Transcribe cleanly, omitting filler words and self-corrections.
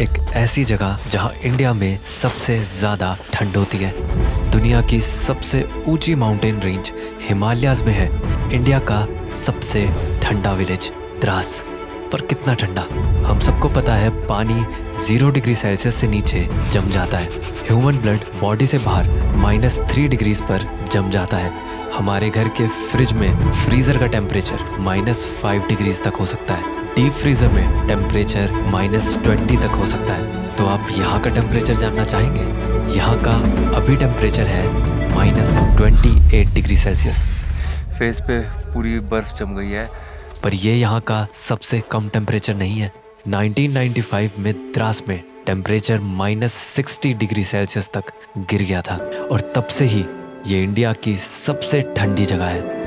एक ऐसी जगह जहां इंडिया में सबसे ज़्यादा ठंड होती है। दुनिया की सबसे ऊंची माउंटेन रेंज हिमालयाज में है इंडिया का सबसे ठंडा विलेज द्रास। पर कितना ठंडा, हम सबको पता है पानी 0 डिग्री सेल्सियस से नीचे जम जाता है। ह्यूमन ब्लड बॉडी से बाहर -3 डिग्रीज पर जम जाता है। हमारे घर के फ्रिज में फ्रीजर का टेम्परेचर -5 डिग्रीज तक हो सकता है। डीप फ्रीजर में टेम्परेचर -20 तक हो सकता है। तो आप यहाँ का टेम्परेचर जानना चाहेंगे? यहाँ का अभी टेम्परेचर है -28 डिग्री सेल्सियस। फेस पे पूरी बर्फ जम गई है। पर ये यहाँ का सबसे कम टेम्परेचर नहीं है। 1995 में द्रास में टेम्परेचर -60 डिग्री सेल्सियस तक गिर गया था और तब से ही ये इंडिया की सबसे ठंडी जगह है।